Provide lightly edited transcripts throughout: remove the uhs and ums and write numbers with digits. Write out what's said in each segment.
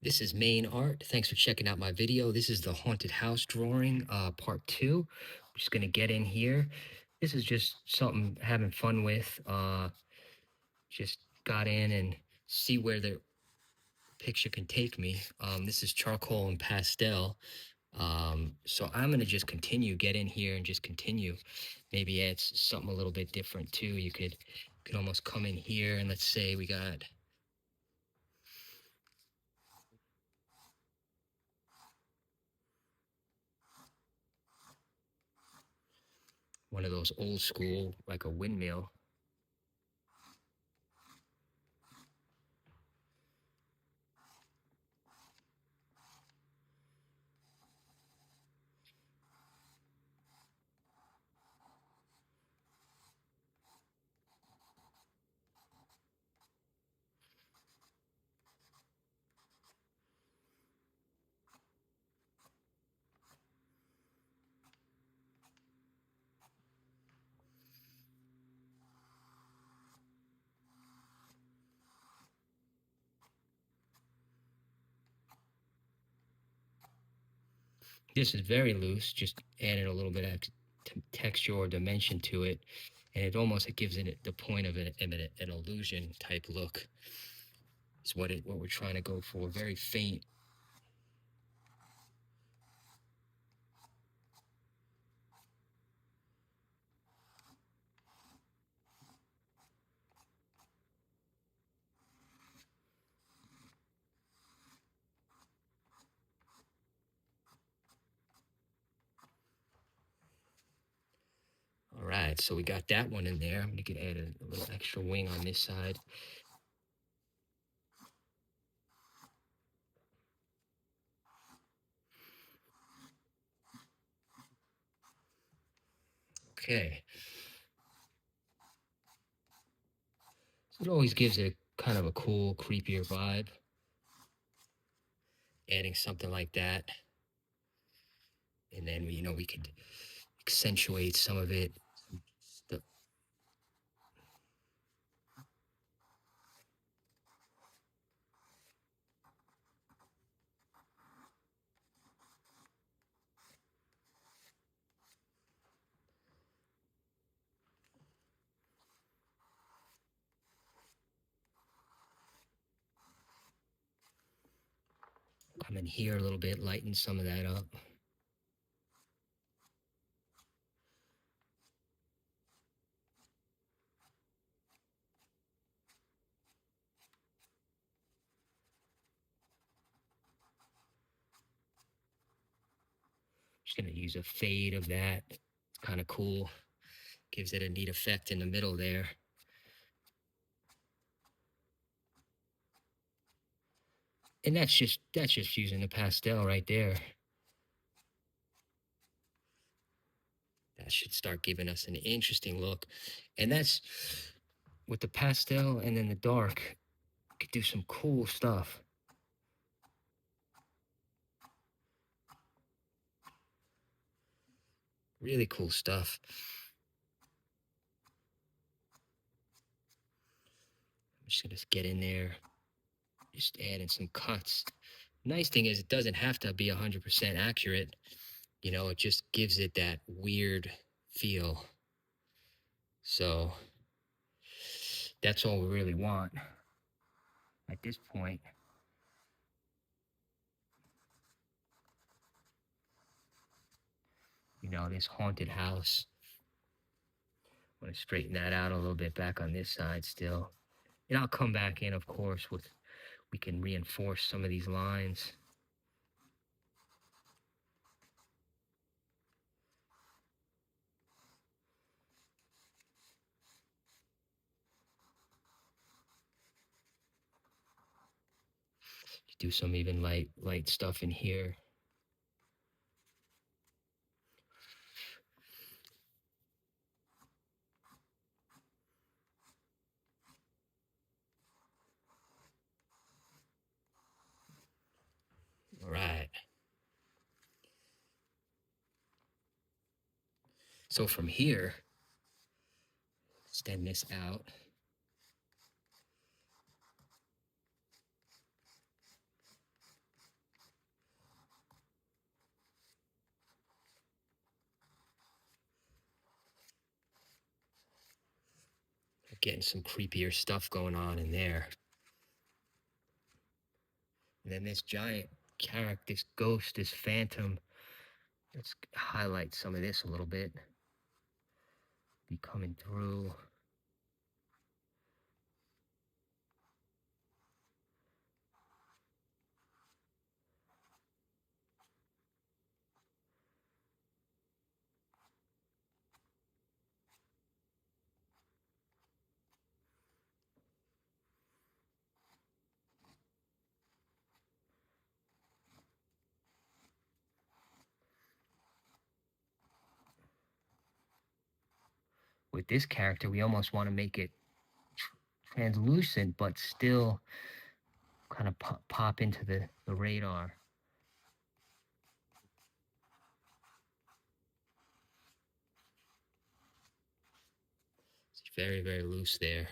This is Main Art. Thanks for checking out my video. This is the haunted house drawing, part two. I'm just gonna get in here. This is just something having fun with. Just got in and see where the picture can take me. This is Charcoal and Pastel. So I'm gonna just continue, get in here and just continue. Maybe add something a little bit different too. You could almost come in here and let's say we got one of those old school, like a windmill. This is very loose, just adding a little bit of texture or dimension to it, and it gives it the point of an illusion type look. Is what we're trying to go for. Very faint. All right, so we got that one in there. I'm gonna add a little extra wing on this side. Okay, so it always gives it kind of a cool, creepier vibe. Adding something like that, and then we could accentuate some of it. The, Come in here a little bit, lighten some of that up. Just gonna use a fade of that. It's kind of cool. Gives it a neat effect in the middle there. And that's just using the pastel right there. That should start giving us an interesting look. And that's with the pastel and then the dark, you could do some cool stuff. Really cool stuff. I'm just gonna get in there, just add in some cuts. Nice thing is it doesn't have to be 100% accurate. It just gives it that weird feel. So that's all we really want at this point. This haunted house. I want to straighten that out a little bit back on this side still. And I'll come back in, of course, we can reinforce some of these lines. Do some even light stuff in here. All right. So from here, extend this out. getting some creepier stuff going on in there. And then this giant character, this ghost, this phantom. Let's highlight some of this a little bit. Be coming through. With this character, we almost want to make it translucent, but still kind of pop into the radar. It's very, very loose there.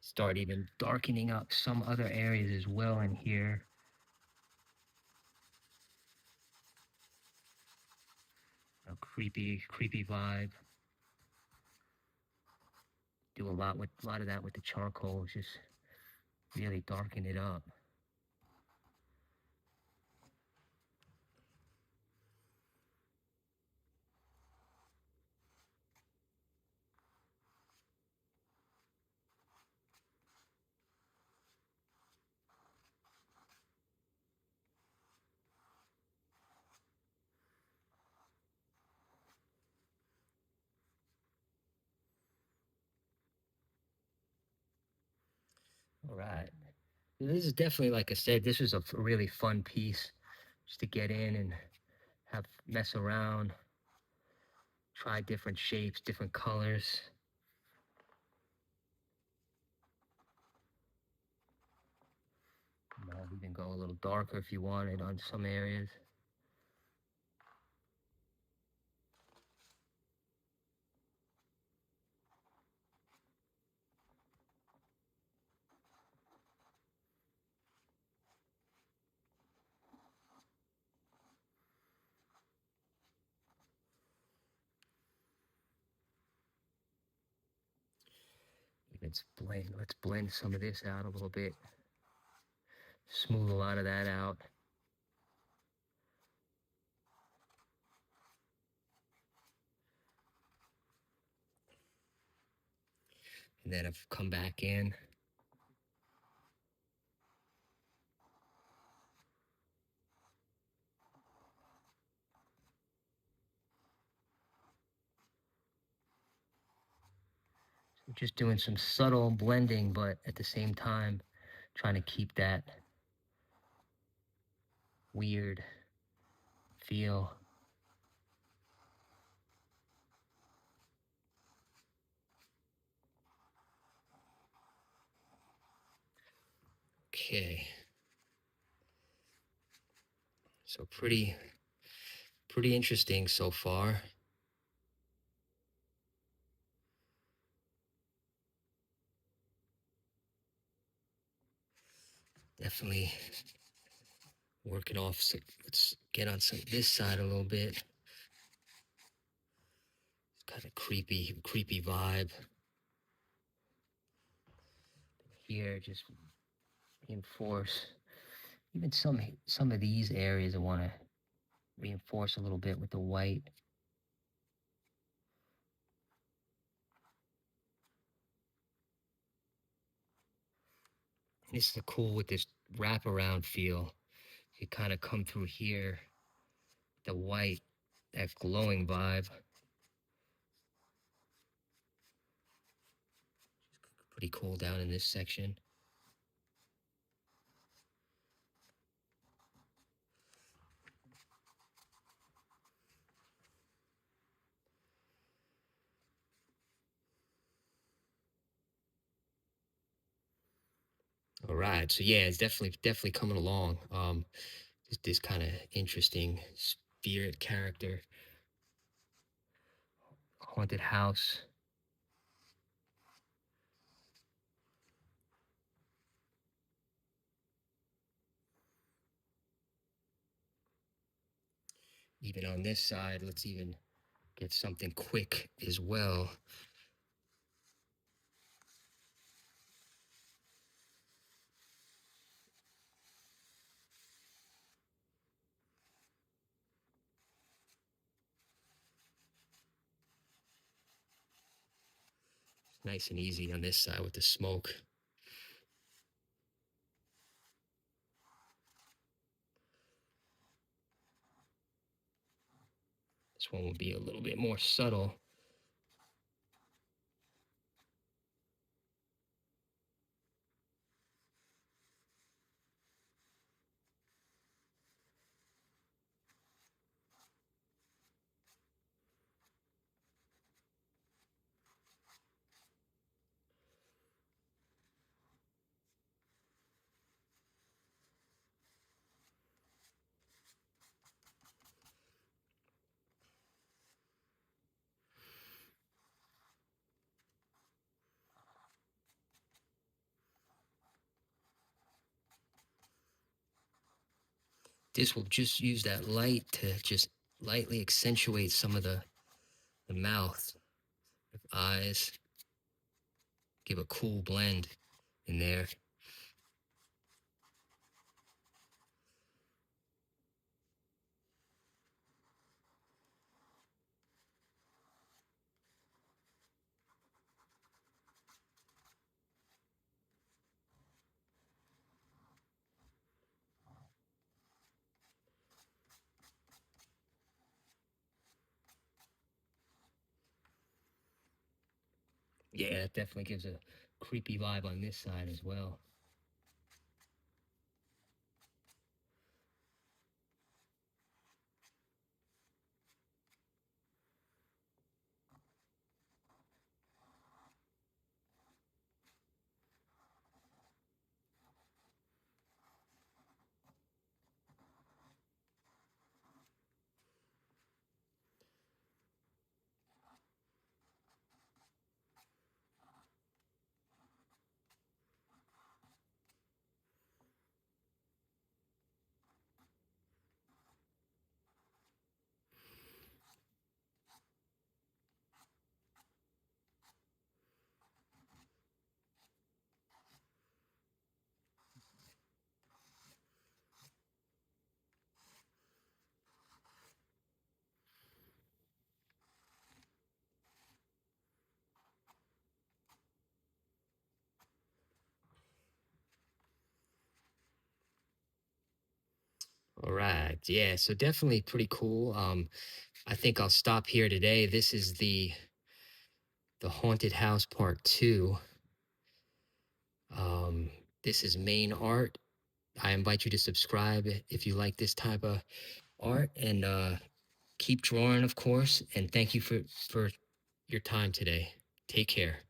Start even darkening up some other areas as well in here. A creepy, creepy vibe. Do a lot of that with the charcoal, just really darken it up. All right. This is definitely, like I said, this was a really fun piece just to get in and have mess around, try different shapes, different colors. You know, even go a little darker if you wanted on some areas. Let's blend some of this out a little bit. Smooth a lot of that out. And then I've come back in. So just doing some subtle blending, but at the same time, trying to keep that weird feel. Okay. So pretty interesting so far. Definitely working off some, let's get on some this side a little bit. It's kind of creepy vibe. Here, just reinforce even some of these areas I want to reinforce a little bit with the white. This is cool with this wraparound feel. You kind of come through here, the white, that glowing vibe. Pretty cool down in this section. All right, so yeah, it's definitely coming along. This kind of interesting spirit character, haunted house. Even on this side, let's even get something quick as well. Nice and easy on this side with the smoke. This one will be a little bit more subtle. This will just use that light to just lightly accentuate some of the mouth, the eyes, give a cool blend in there. Yeah, it definitely gives a creepy vibe on this side as well. All right. Yeah, so definitely pretty cool. I think I'll stop here today. This is the haunted house part 2. Um, this is main art. I invite you to subscribe if you like this type of art, and keep drawing, of course. And thank you for your time today. Take care.